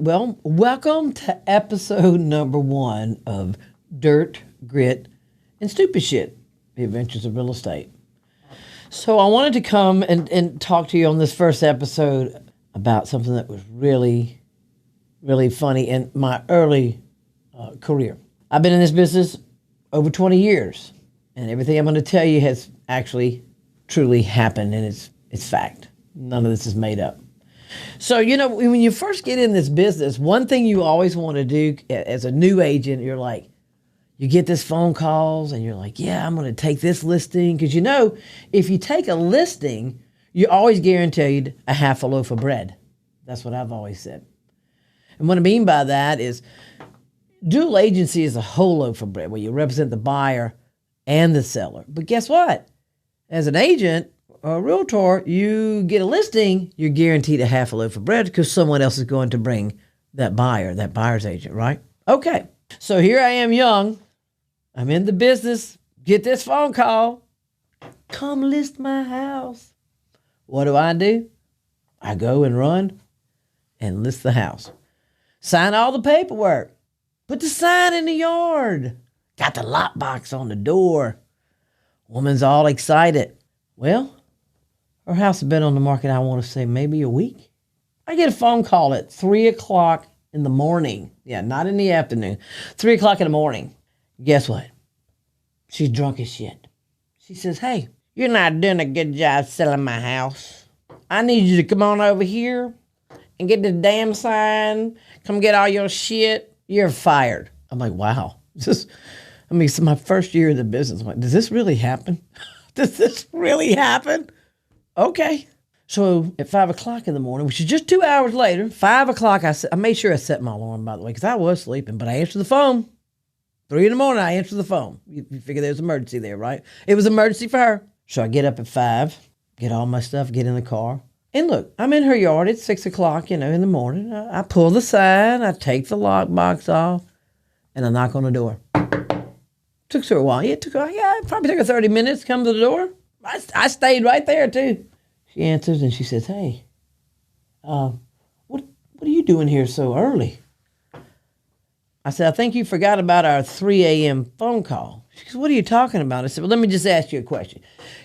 Well, welcome to episode number 1 of Dirt, Grit, and Stupid Shit, The Adventures of Real Estate. So I wanted to come and talk to you on this first episode about something that was really, really funny in my early career. I've been in this business over 20 years, and everything I'm going to tell you has actually truly happened, and it's fact. None of this is made up. So, when you first get in this business, one thing you always want to do as a new agent, you're like, you get this phone calls and you're like, yeah, I'm going to take this listing. Because if you take a listing, you're always guaranteed a half a loaf of bread. That's what I've always said. And what I mean by that is dual agency is a whole loaf of bread where you represent the buyer and the seller. But guess what? As an agent, a realtor, you get a listing, you're guaranteed a half a loaf of bread because someone else is going to bring that buyer's agent, right? Okay, so here I am young. I'm in the business. Get this phone call. Come list my house. What do? I go and run and list the house. Sign all the paperwork. Put the sign in the yard. Got the lockbox on the door. Woman's all excited. Well, her house has been on the market, I want to say, maybe a week. I get a phone call at 3 o'clock in the morning. Yeah, not in the afternoon. 3 o'clock in the morning. Guess what? She's drunk as shit. She says, hey, you're not doing a good job selling my house. I need you to come on over here and get the damn sign. Come get all your shit. You're fired. I'm like, wow. It's my first year in the business. I'm like, does this really happen? Does this really happen? Okay. So at 5 o'clock in the morning, which is just 2 hours later, 5 o'clock, I made sure I set my alarm, by the way, because I was sleeping, but I answered the phone. 3 in the morning, I answered the phone. You figure there's an emergency there, right? It was an emergency for her. So I get up at 5, get all my stuff, get in the car. And look, I'm in her yard at 6 o'clock, in the morning. I pull the sign, I take the lockbox off, and I knock on the door. Took her a while. It probably took her 30 minutes to come to the door. I stayed right there, too. She answers, and she says, hey, what are you doing here so early? I said, I think you forgot about our 3 a.m. phone call. She goes, what are you talking about? I said, well, let me just ask you a question.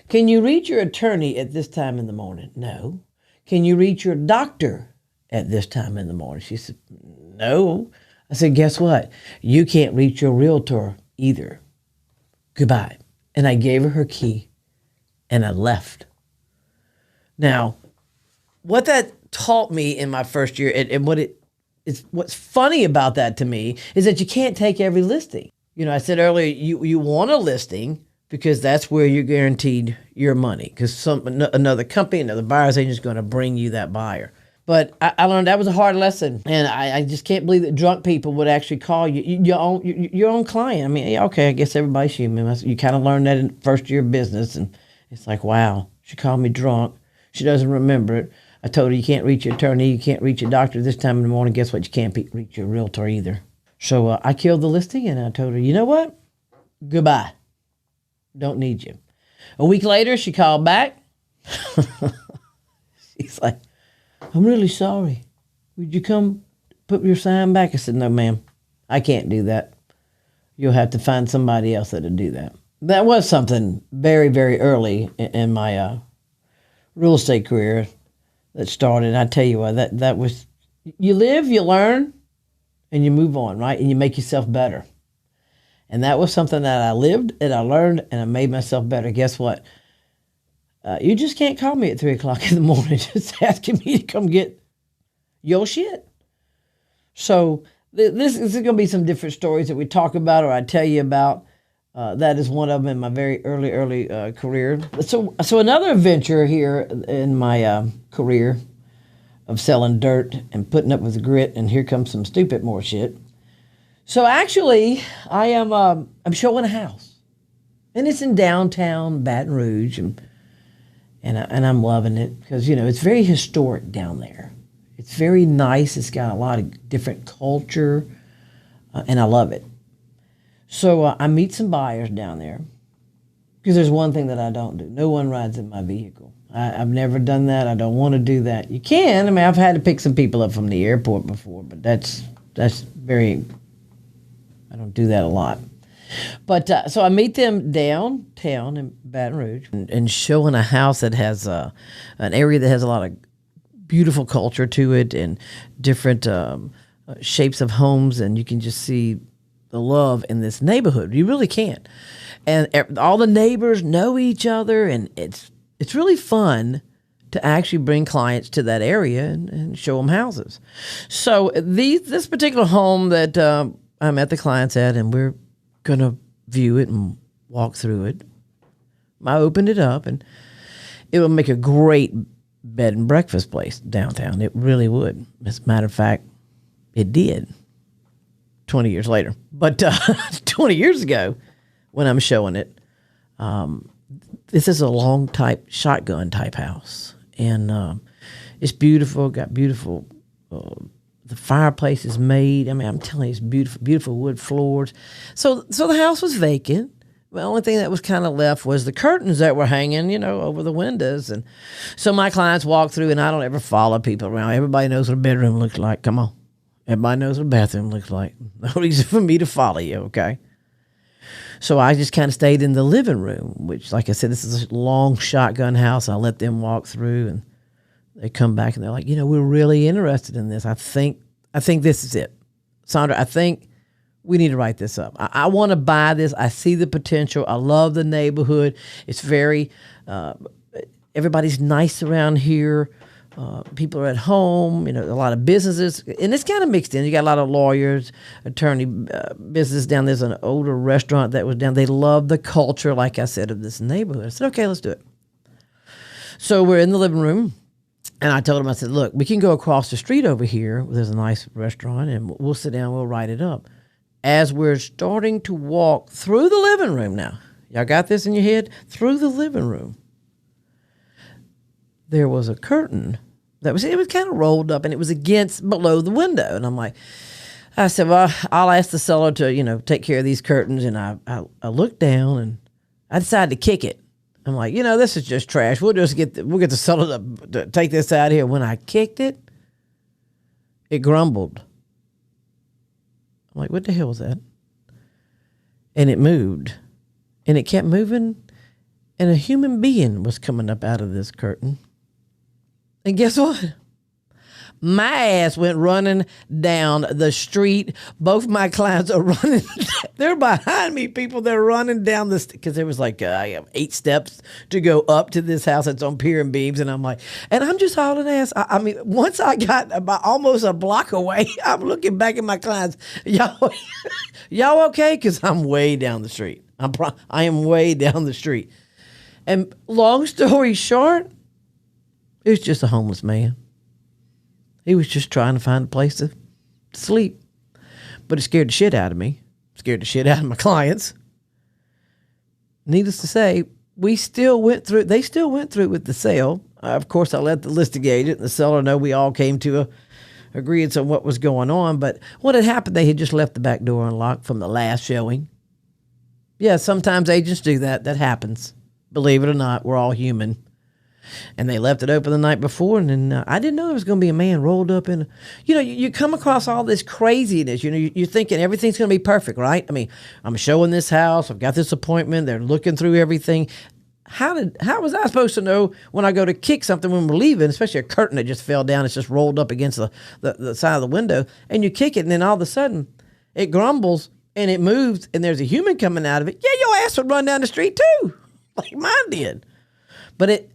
Can you reach your attorney at this time in the morning? No. Can you reach your doctor at this time in the morning? She said, no. I said, guess what? You can't reach your realtor either. Goodbye. And I gave her key, and I left. Now, what that taught me in my first year, and what's funny about that to me, is that you can't take every listing. I said earlier, you want a listing because that's where you're guaranteed your money, because another company, another buyer's agent is going to bring you that buyer. But I learned that was a hard lesson, and I just can't believe that drunk people would actually call you your own client. I mean, okay, I guess everybody's human. You kind of learn that in first year of business, and it's like, wow, she called me drunk. She doesn't remember it. I told her you can't reach your attorney, you can't reach your doctor this time in the morning. Guess what? You can't reach your realtor either. So I killed the listing, and I told her, you know what? Goodbye. Don't need you. A week later, she called back. She's like, I'm really sorry. Would you come put your sign back? I said, no, ma'am. I can't do that. You'll have to find somebody else that'll do that. That was something very, very early in my real estate career that started. I tell you what, that was, you live, you learn, and you move on, right? And you make yourself better. And that was something that I lived and I learned and I made myself better. Guess what? You just can't call me at 3 o'clock in the morning just asking me to come get your shit. So this is going to be some different stories that we talk about or I tell you about. That is one of them in my very early career. So another adventure here in my career of selling dirt and putting up with the grit, and here comes some stupid more shit. So actually, I'm showing a house, and it's in downtown Baton Rouge, and I'm loving it because it's very historic down there. It's very nice. It's got a lot of different culture, and I love it. So I meet some buyers down there because there's one thing that I don't do. No one rides in my vehicle. I've never done that. I don't want to do that. You can. I mean, I've had to pick some people up from the airport before, but that's very. I don't do that a lot. But so I meet them downtown in Baton Rouge and showing a house that has an area that has a lot of beautiful culture to it and different shapes of homes, and you can just see the love in this neighborhood. You really can. And all the neighbors know each other, and it's really fun to actually bring clients to that area and show them houses. So this particular home that I met the clients at, and we're going to view it and walk through it. I opened it up, and it would make a great bed and breakfast place downtown. It really would. As a matter of fact, it did 20 years later. But 20 years ago, when I'm showing it, this is a long shotgun type house. And it's beautiful, got beautiful, the fireplace is made. I mean, I'm telling you, it's beautiful, beautiful wood floors. So the house was vacant. The only thing that was kind of left was the curtains that were hanging, over the windows. And so my clients walk through, and I don't ever follow people around. Everybody knows what a bedroom looks like. Come on. Everybody knows what a bathroom looks like. No reason for me to follow you, okay? So I just kind of stayed in the living room, which, like I said, this is a long shotgun house. I let them walk through, and they come back, and they're like, we're really interested in this. I think this is it. Sondra, I think we need to write this up. I want to buy this. I see the potential. I love the neighborhood. It's very, everybody's nice around here. People are at home, a lot of businesses, and it's kind of mixed in. You got a lot of lawyers, attorney, business down. There's an older restaurant that was down. They love the culture, like I said, of this neighborhood. I said, okay, let's do it. So we're in the living room, and I told him, I said, look, we can go across the street over here. There's a nice restaurant, and we'll sit down, we'll write it up. As we're starting to walk through the living room now, y'all got this in your head? Through the living room, there was a curtain it was kind of rolled up, and it was below the window. And I'm like, I said, well, I'll ask the seller to, take care of these curtains. And I looked down, and I decided to kick it. I'm like, this is just trash. We'll get the seller to take this out here. When I kicked it, it grumbled. I'm like, what the hell was that? And it moved, and it kept moving, and a human being was coming up out of this curtain. And guess what? My ass went running down the street. Both my clients are running. They're behind me, people. They're running down this because there was like I have 8 steps to go up to this house that's on pier and beams. And I'm like, and I'm just hauling ass. I mean, once I got about almost a block away, I'm looking back at my clients. Y'all okay? Because I'm way down the street. I am way down the street. And long story short, it was just a homeless man. He was just trying to find a place to sleep. But it scared the shit out of me. Scared the shit out of my clients. Needless to say, they still went through with the sale. Of course, I let the listing agent and the seller know we all came to a agreement on what was going on. But what had happened, they had just left the back door unlocked from the last showing. Yeah, sometimes agents do that. That happens. Believe it or not, we're all human. And they left it open the night before, and then I didn't know there was going to be a man rolled up in. You come across all this craziness. You're thinking everything's going to be perfect, right? I mean, I'm showing this house. I've got this appointment. They're looking through everything. How was I supposed to know when I go to kick something when we're leaving, especially a curtain that just fell down? It's just rolled up against the side of the window, and you kick it, and then all of a sudden it grumbles and it moves, and there's a human coming out of it. Yeah, your ass would run down the street too, like mine did. But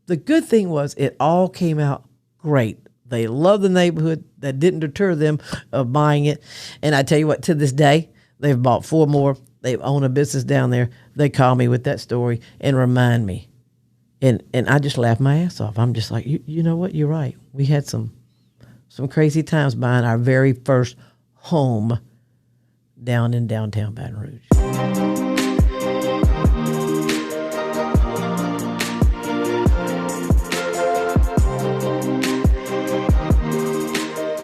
the good thing was it all came out great. They loved the neighborhood. That didn't deter them of buying it. And I tell you what, to this day, they've bought 4 more. They own a business down there. They call me with that story and remind me. And I just laugh my ass off. I'm just like, you know what? You're right. We had some crazy times buying our very first home down in downtown Baton Rouge.